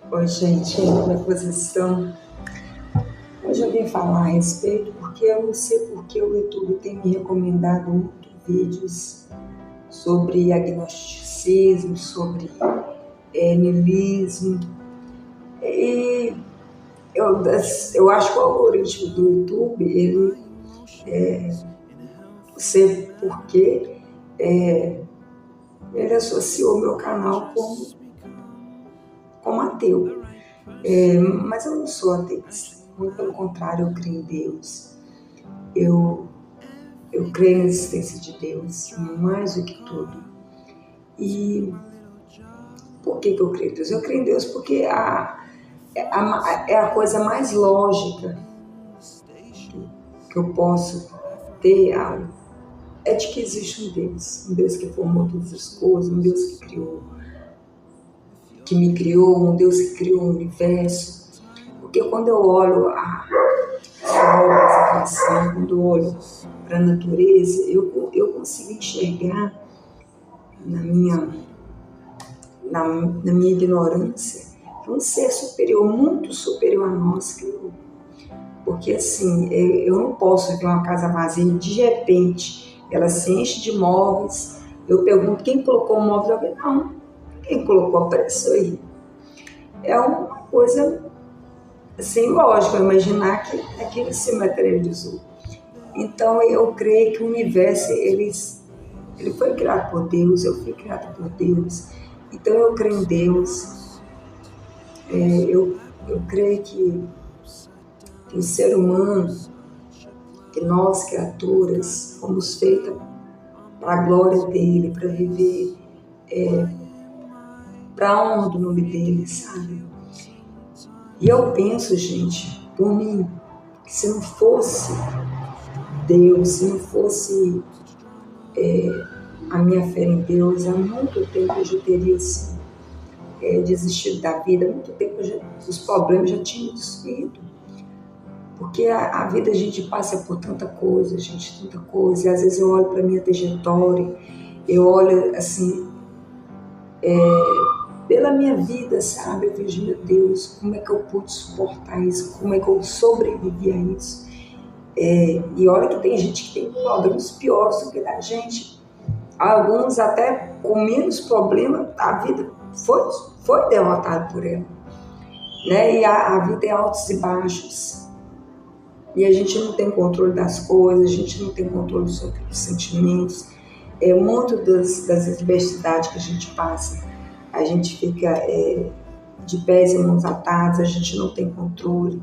Oi, gente, minha posição. Hoje eu vim falar a respeito porque eu não sei porque o YouTube tem me recomendado muito vídeos sobre agnosticismo, sobre niilismo. E eu acho que o algoritmo do YouTube, ele, não sei porquê, ele associou meu canal como ateu. Mas eu não sou ateísta, muito pelo contrário, eu creio em Deus. Eu Eu creio na existência de Deus, mais do que tudo. E por que eu creio em Deus? Eu creio em Deus porque é a coisa mais lógica que eu posso ter é de que existe um Deus que formou todas as coisas, um Deus que me criou, um Deus que criou o universo. Porque quando eu olho as obras, a criação, quando eu olho para a natureza, eu consigo enxergar na minha ignorância, que um ser superior, muito superior a nós criou. Porque assim, eu não posso ver uma casa vazia e de repente ela se enche de móveis. Eu pergunto quem colocou o móvel, eu digo, não, quem colocou apareceu aí. É uma coisa assim, lógica, imaginar que aquilo se materializou. Então eu creio que o universo ele foi criado por Deus, eu fui criado por Deus. Então eu creio em Deus. Eu creio que o ser humano, que nós, criaturas, fomos feitas para a glória dele, para viver para a honra do nome dele, sabe? E eu penso, gente, por mim, que se não fosse Deus, se não fosse a minha fé em Deus, há muito tempo eu já teria assim, desistido da vida, há muito tempo os problemas já tinham destruído. Porque a vida a gente passa por tanta coisa, gente, tanta coisa. E às vezes eu olho para a minha trajetória, eu olho assim, pela minha vida, sabe? Eu vejo, meu Deus, como é que eu pude suportar isso? Como é que eu sobrevivi a isso? E olha que tem gente que tem problemas piores do que a gente. Alguns até com menos problema, a vida foi derrotada por ela. Né? E a vida é altos e baixos. E a gente não tem controle das coisas, a gente não tem controle sobre os sentimentos. Muito das adversidades que a gente passa, a gente fica de pés e mãos atados, a gente não tem controle.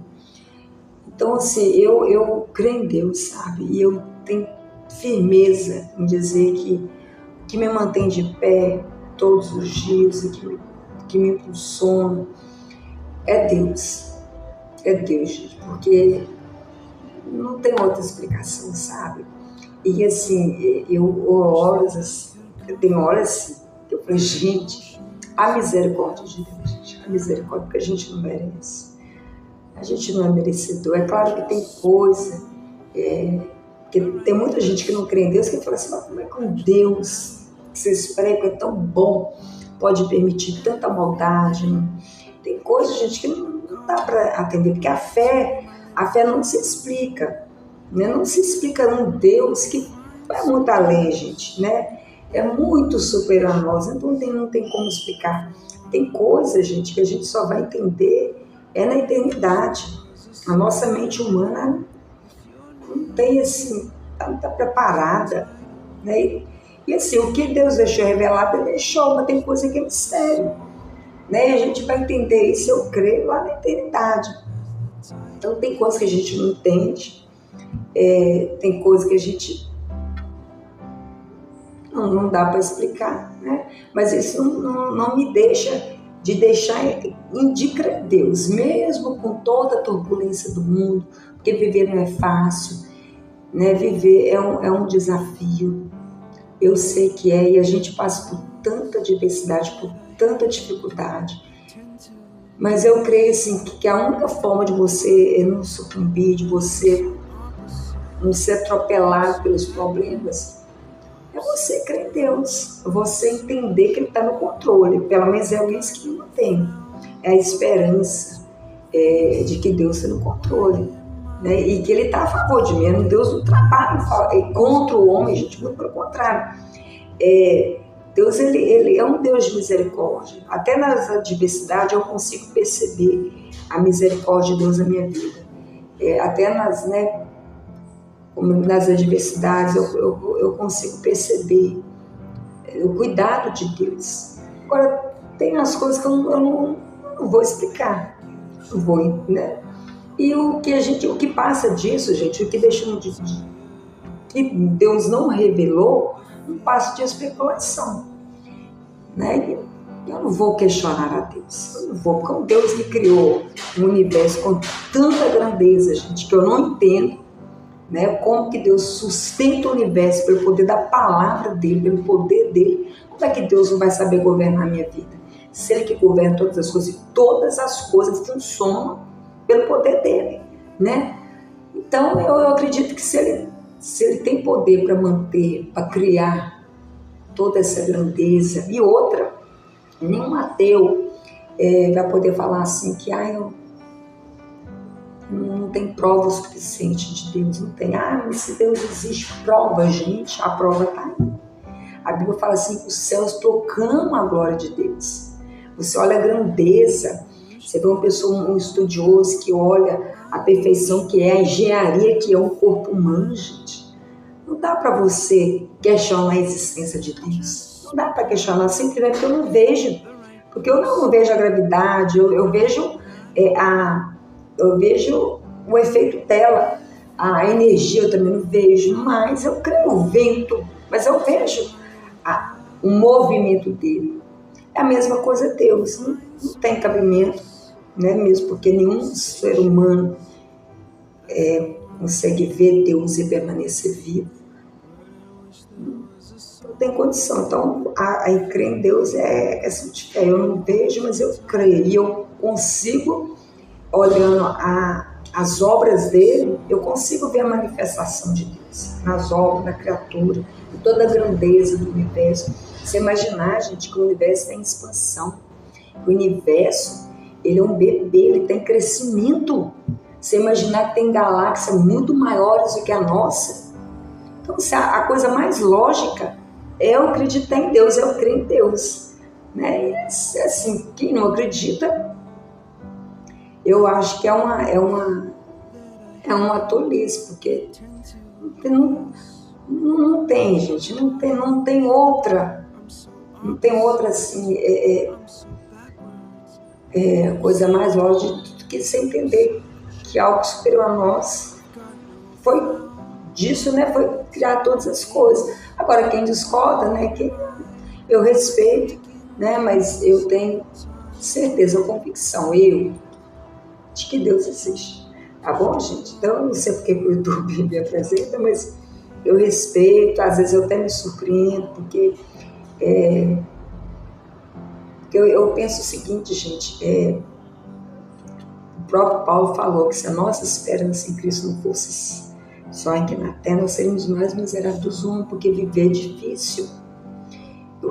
Então, assim, eu creio em Deus, sabe? E eu tenho firmeza em dizer que me mantém de pé todos os dias e que me impulsiona é Deus. É Deus, gente, porque não tem outra explicação, sabe? E assim, eu tenho horas assim, que eu falei, gente, a misericórdia de Deus, gente, a misericórdia que a gente não merece. A gente não é merecedor. É claro que tem coisa, que tem muita gente que não crê em Deus, que fala assim, mas como é que um Deus que vocês pregam é tão bom, pode permitir tanta maldade? Né? Tem coisa, gente, que não dá para atender, porque a fé não se explica, né? Não se explica num Deus que vai muito além, gente, né? É muito superior a nós, então não tem como explicar. Tem coisas, gente, que a gente só vai entender na eternidade. A nossa mente humana não tem assim, não está preparada, né? E assim, o que Deus deixou revelado, Ele deixou, mas tem coisa que é mistério, né? E a gente vai entender isso, eu creio, lá na eternidade. Então tem coisas que a gente não entende, tem coisas que a gente não dá para explicar, né? Mas isso não me deixa de deixar indicar Deus, mesmo com toda a turbulência do mundo, porque viver não é fácil, né? Viver é um desafio, eu sei que e a gente passa por tanta diversidade, por tanta dificuldade, mas eu creio assim, que a única forma de você não sucumbir, de você não ser atropelado pelos problemas, é você crer em Deus, você entender que Ele está no controle, pelo menos é isso que eu tenho. é a esperança de que Deus está no controle, né? E que Ele está a favor de mim. Deus não trabalha contra o homem, gente, muito pelo contrário. Deus ele é um Deus de misericórdia. Até nas adversidades eu consigo perceber a misericórdia de Deus na minha vida. Até nas adversidades eu consigo perceber o cuidado de Deus. Agora, tem as coisas que eu não vou explicar. Não vou, né? E o que passa disso, gente, o que deixou que Deus não revelou, não passa de especulação, né? Eu não vou questionar a Deus, eu não vou, porque um Deus que criou um universo com tanta grandeza, gente, que eu não entendo, né? Como que Deus sustenta o universo pelo poder da palavra dele, pelo poder dele. Como é que Deus não vai saber governar a minha vida? Se Ele que governa todas as coisas, e todas as coisas funcionam pelo poder dele, né? Então eu acredito que se ele tem poder para manter, para criar toda essa grandeza, e outra, nenhum ateu vai poder falar assim que não tem prova suficiente de Deus, não tem. Mas se Deus existe, prova, gente, a prova está aí. A Bíblia fala assim que os céus proclamam a glória de Deus. Você olha a grandeza, você vê uma pessoa, um estudioso que olha a perfeição que é, a engenharia que é um corpo humano, gente. Não dá para você questionar a existência de Deus. Não dá para questionar, simplesmente porque eu não vejo. Porque eu não vejo a gravidade, eu vejo o efeito dela, a energia eu também não vejo, mas eu creio no vento, mas eu vejo o movimento dele. É a mesma coisa Deus, não tem cabimento, né? Mesmo porque nenhum ser humano consegue ver Deus e permanecer vivo. Não tem condição. Então, crer em Deus é questão de fé. Eu não vejo, mas eu creio. E eu consigo, olhando as obras dele, eu consigo ver a manifestação de Deus nas obras, na criatura, em toda a grandeza do universo. Você imaginar, gente, que o universo está em expansão. O universo, ele é um bebê, ele está em crescimento. Você imaginar que tem galáxias muito maiores do que a nossa. Então, a coisa mais lógica é eu acreditar em Deus, eu crer em Deus, né? E, assim, quem não acredita, eu acho que é uma tolice, porque não tem, gente, não tem outra assim, coisa mais lógica do que você entender que algo superior a nós foi disso, né? Foi criar todas as coisas. Agora, quem discorda, né? Eu respeito, né? Mas eu tenho certeza, convicção, de que Deus existe. Tá bom, gente? Então, eu não sei porque o YouTube me apresenta, mas eu respeito, às vezes eu até me surpreendo, porque eu penso o seguinte, gente, o próprio Paulo falou que se a nossa esperança em Cristo não fosse só aqui na terra, nós seríamos mais miseráveis dos homens, porque viver é difícil.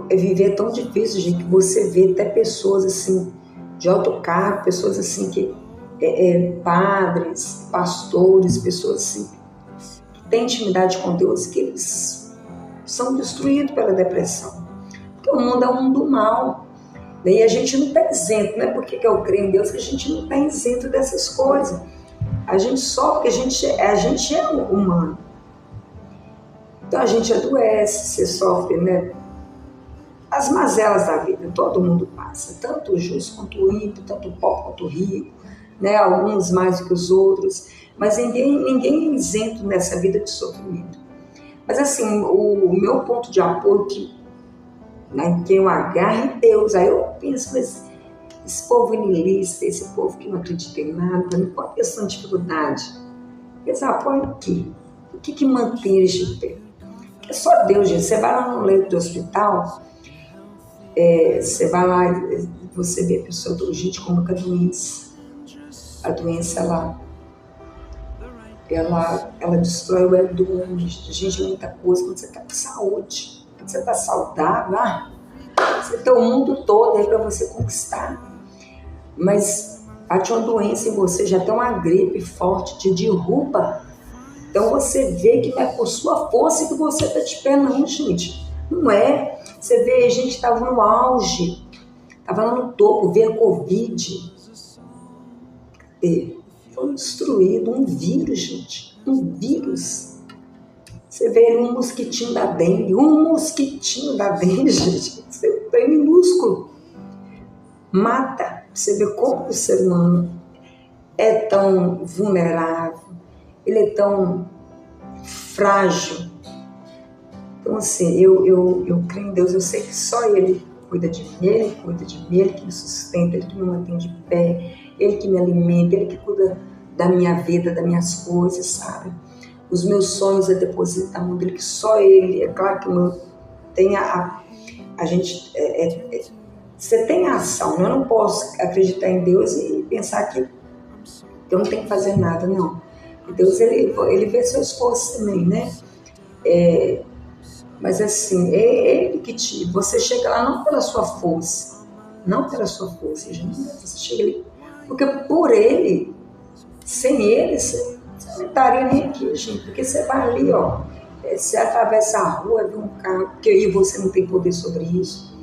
Viver é tão difícil, gente, que você vê até pessoas assim, de alto cargo, pessoas assim que padres, pastores, pessoas assim, que têm intimidade com Deus, que eles são destruídos pela depressão. Porque o mundo é um mundo mau. E a gente não está isento, não é porque eu creio em Deus que a gente não está isento dessas coisas. A gente só porque a gente é humano. Então a gente adoece, você sofre, né? As mazelas da vida, todo mundo passa, tanto o justo quanto o ímpio, tanto o pobre quanto o rico, né? Alguns mais do que os outros, mas ninguém é isento nessa vida de sofrimento. Mas assim, o meu ponto de apoio que eu agarro em Deus, aí eu penso, mas esse povo niilista, esse povo que não acredita em nada, não pode ter essa dificuldade. Eles apoiam o quê? O que mantém eles de pé? É só Deus, gente. Você vai lá no leito do hospital, você vai lá e você vê a pessoa do gente como a doença. A doença, ela destrói o ego do homem. Gente, muita coisa. Quando você está com saúde, quando você está saudável, você tem o mundo todo aí para você conquistar. mas bate uma doença em você, já tem uma gripe forte, te derruba. Então você vê que não é por sua força que você está de pé, não, gente. Não é. Você vê, a gente estava no auge, estava lá no topo, veio a Covid. Foi destruído um vírus, gente. Um vírus. Você vê um mosquitinho da dengue, gente. Você é minúsculo. Mata. Você vê como o ser humano é tão vulnerável, ele é tão frágil. Então, assim, eu creio em Deus, eu sei que só Ele cuida de mim, Ele que me sustenta, Ele que me mantém de pé, Ele que me alimenta, Ele que cuida da minha vida, das minhas coisas, sabe? Os meus sonhos é depositar na mão dele, que só Ele, é claro que tem a gente, você tem a ação, eu não posso acreditar em Deus e pensar que eu não tenho que fazer nada, não. Deus, ele vê seu esforço também, né? Mas assim, é Ele que você chega lá não pela sua força, gente, você chega ali, porque por Ele, sem Ele, você não estaria nem aqui, gente, porque você vai ali, ó, você atravessa a rua, vê um carro, porque aí você não tem poder sobre isso,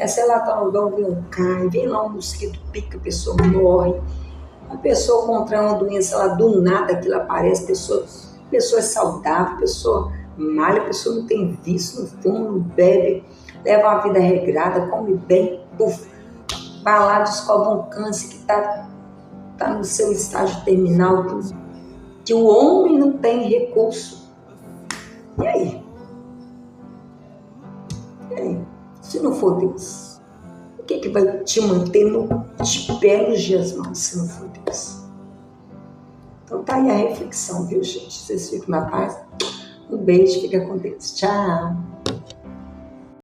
sei lá, tá no lugar, vê um carro, vem lá um mosquito pica, a pessoa morre, a pessoa contrai uma doença lá do nada, aquilo aparece, pessoa é saudável, pessoa malha, a pessoa não tem vício, não fuma, não bebe, leva uma vida regrada, come bem, vai lá, descobre um câncer que está no seu estágio terminal, que o homem não tem recurso. E aí? Se não for Deus, o que vai te manter de pé nos dias maus, se não for Deus? Então tá aí a reflexão, viu, gente? Vocês ficam na paz. Um beijo, fica com Deus. Tchau.